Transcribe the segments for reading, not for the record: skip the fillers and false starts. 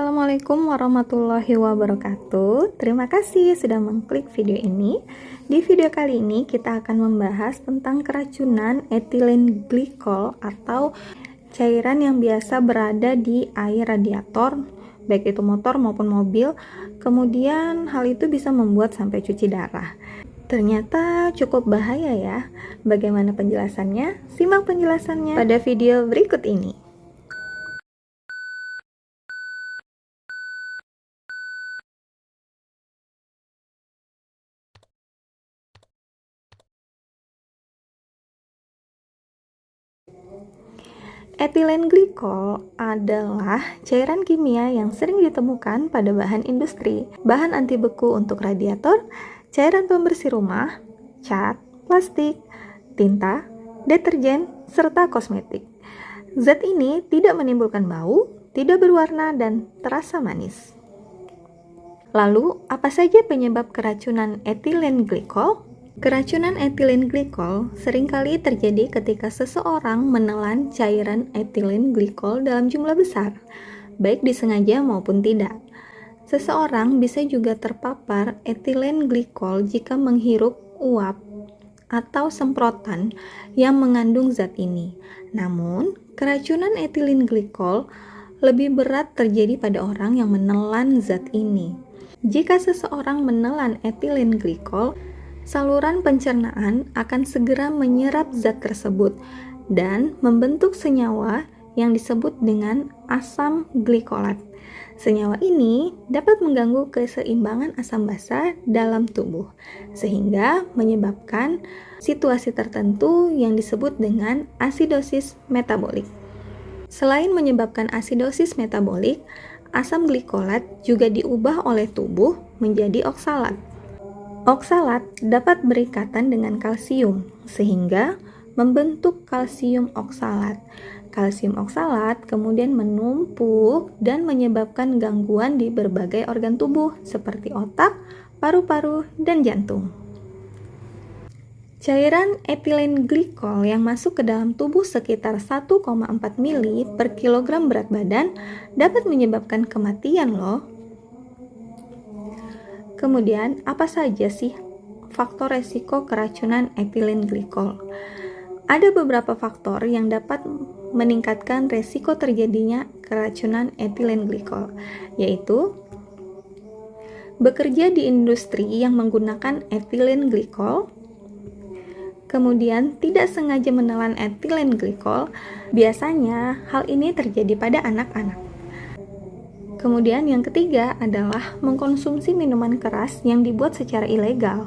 Assalamualaikum warahmatullahi wabarakatuh. Terima kasih sudah mengklik video ini. Di video kali ini kita akan membahas tentang keracunan etilen glikol atau cairan yang biasa berada di air radiator, baik itu motor maupun mobil. Kemudian hal itu bisa membuat sampai cuci darah. Ternyata cukup bahaya ya. Bagaimana penjelasannya? Simak penjelasannya pada video berikut ini. Etilen glikol adalah cairan kimia yang sering ditemukan pada bahan industri, bahan anti beku untuk radiator, cairan pembersih rumah, cat, plastik, tinta, deterjen, serta kosmetik. Zat ini tidak menimbulkan bau, tidak berwarna, dan terasa manis. Lalu, apa saja penyebab keracunan etilen glikol? Keracunan etilen glikol seringkali terjadi ketika seseorang menelan cairan etilen glikol dalam jumlah besar, baik disengaja maupun tidak. Seseorang bisa juga terpapar etilen glikol jika menghirup uap atau semprotan yang mengandung zat ini. Namun, keracunan etilen glikol lebih berat terjadi pada orang yang menelan zat ini. Jika seseorang menelan etilen glikol, saluran pencernaan akan segera menyerap zat tersebut dan membentuk senyawa yang disebut dengan asam glikolat. Senyawa ini dapat mengganggu keseimbangan asam basa dalam tubuh, sehingga menyebabkan situasi tertentu yang disebut dengan asidosis metabolik. Selain menyebabkan asidosis metabolik, asam glikolat juga diubah oleh tubuh menjadi oksalat. Oksalat dapat berikatan dengan kalsium, sehingga membentuk kalsium oksalat. Kalsium oksalat kemudian menumpuk dan menyebabkan gangguan di berbagai organ tubuh, seperti otak, paru-paru, dan jantung. Cairan etilen glikol yang masuk ke dalam tubuh sekitar 1,4 mili per kilogram berat badan dapat menyebabkan kematian loh. Kemudian, apa saja sih faktor resiko keracunan etilen glikol? Ada beberapa faktor yang dapat meningkatkan resiko terjadinya keracunan etilen glikol, yaitu bekerja di industri yang menggunakan etilen glikol, kemudian tidak sengaja menelan etilen glikol. Biasanya hal ini terjadi pada anak-anak. Kemudian yang ketiga adalah mengkonsumsi minuman keras yang dibuat secara ilegal.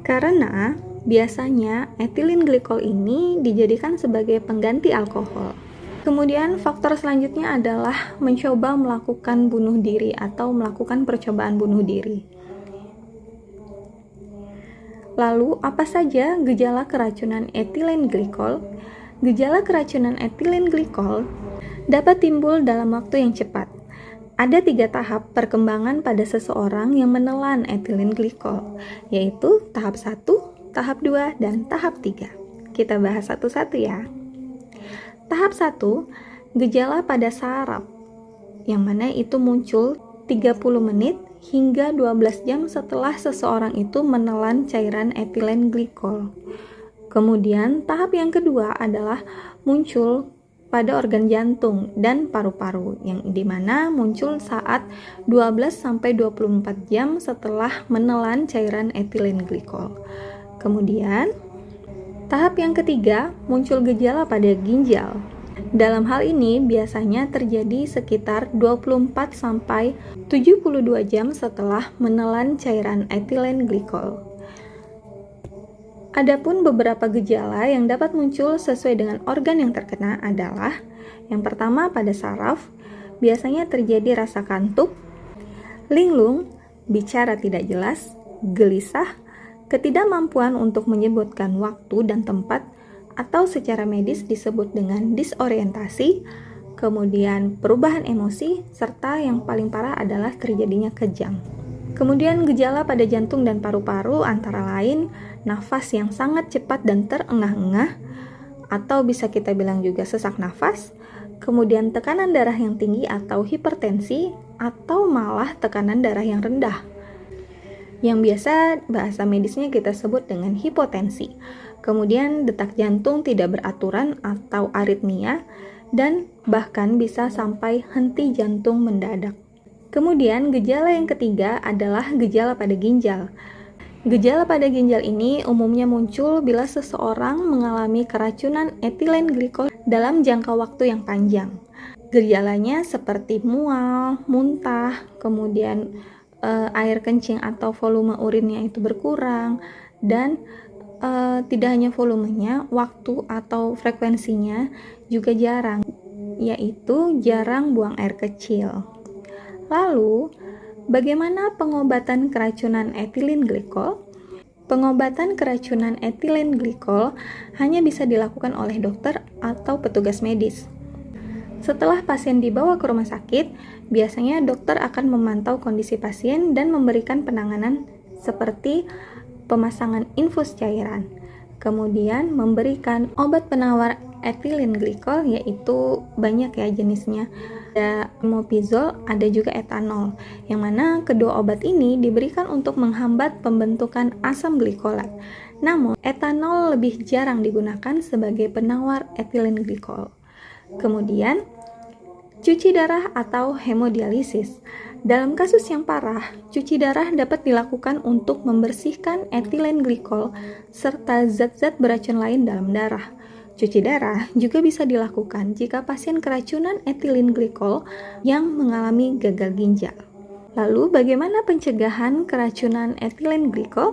Karena biasanya etilen glikol ini dijadikan sebagai pengganti alkohol. Kemudian faktor selanjutnya adalah mencoba melakukan bunuh diri atau melakukan percobaan bunuh diri. Lalu apa saja gejala keracunan etilen glikol? Gejala keracunan etilen glikol dapat timbul dalam waktu yang cepat. Ada 3 tahap perkembangan pada seseorang yang menelan etilen glikol, yaitu tahap 1, tahap 2, dan tahap 3. Kita bahas satu-satu ya. Tahap 1, gejala pada saraf, yang mana itu muncul 30 menit hingga 12 jam setelah seseorang itu menelan cairan etilen glikol. Kemudian tahap yang kedua adalah muncul pada organ jantung dan paru-paru, yang dimana muncul saat 12-24 jam setelah menelan cairan etilen glikol. Kemudian tahap yang ketiga muncul gejala pada ginjal. Dalam hal ini biasanya terjadi sekitar 24-72 jam setelah menelan cairan etilen glikol. Adapun beberapa gejala yang dapat muncul sesuai dengan organ yang terkena adalah yang pertama pada saraf, biasanya terjadi rasa kantuk, linglung, bicara tidak jelas, gelisah, ketidakmampuan untuk menyebutkan waktu dan tempat, atau secara medis disebut dengan disorientasi, kemudian perubahan emosi, serta yang paling parah adalah terjadinya kejang. Kemudian gejala pada jantung dan paru-paru antara lain nafas yang sangat cepat dan terengah-engah, atau bisa kita bilang juga sesak nafas, kemudian tekanan darah yang tinggi atau hipertensi, atau malah tekanan darah yang rendah, yang biasa bahasa medisnya kita sebut dengan hipotensi. Kemudian detak jantung tidak beraturan atau aritmia, dan bahkan bisa sampai henti jantung mendadak. Kemudian gejala yang ketiga adalah gejala pada ginjal. Gejala pada ginjal ini umumnya muncul bila seseorang mengalami keracunan etilen glikol dalam jangka waktu yang panjang. Gejalanya seperti mual, muntah, kemudian air kencing atau volume urinnya itu berkurang, dan tidak hanya volumenya, waktu atau frekuensinya juga jarang, yaitu jarang buang air kecil. Lalu, bagaimana pengobatan keracunan etilen glikol? Pengobatan keracunan etilen glikol hanya bisa dilakukan oleh dokter atau petugas medis. Setelah pasien dibawa ke rumah sakit, biasanya dokter akan memantau kondisi pasien dan memberikan penanganan seperti pemasangan infus cairan. Kemudian memberikan obat penawar etilen glikol, yaitu banyak ya jenisnya. Ada mopizol, ada juga etanol, yang mana kedua obat ini diberikan untuk menghambat pembentukan asam glikolat. Namun, etanol lebih jarang digunakan sebagai penawar etilen glikol. Kemudian, cuci darah atau hemodialisis. Dalam kasus yang parah, cuci darah dapat dilakukan untuk membersihkan etilen glikol serta zat-zat beracun lain dalam darah. Cuci darah juga bisa dilakukan jika pasien keracunan etilen glikol yang mengalami gagal ginjal. Lalu, bagaimana pencegahan keracunan etilen glikol?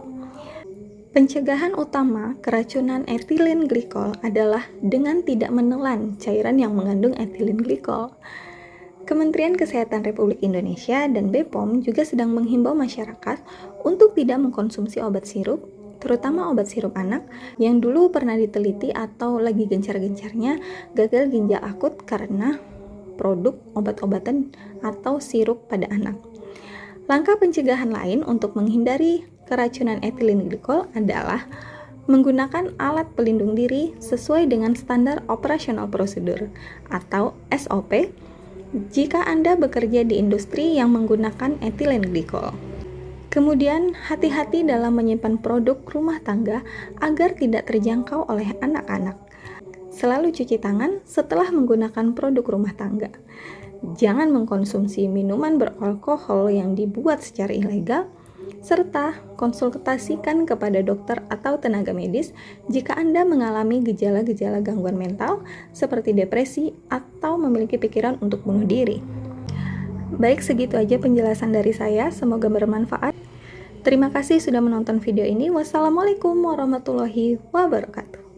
Pencegahan utama keracunan etilen glikol adalah dengan tidak menelan cairan yang mengandung etilen glikol. Kementerian Kesehatan Republik Indonesia dan BPOM juga sedang menghimbau masyarakat untuk tidak mengkonsumsi obat sirup, terutama obat sirup anak yang dulu pernah diteliti atau lagi gencar-gencarnya gagal ginjal akut karena produk obat-obatan atau sirup pada anak. Langkah pencegahan lain untuk menghindari keracunan etilen glikol adalah menggunakan alat pelindung diri sesuai dengan standar operasional prosedur atau SOP jika Anda bekerja di industri yang menggunakan etilen glikol. Kemudian, hati-hati dalam menyimpan produk rumah tangga agar tidak terjangkau oleh anak-anak. Selalu cuci tangan setelah menggunakan produk rumah tangga. Jangan mengkonsumsi minuman beralkohol yang dibuat secara ilegal, serta konsultasikan kepada dokter atau tenaga medis jika Anda mengalami gejala-gejala gangguan mental seperti depresi atau memiliki pikiran untuk bunuh diri. Baik, segitu aja penjelasan dari saya, semoga bermanfaat. Terima kasih sudah menonton video ini. Wassalamualaikum warahmatullahi wabarakatuh.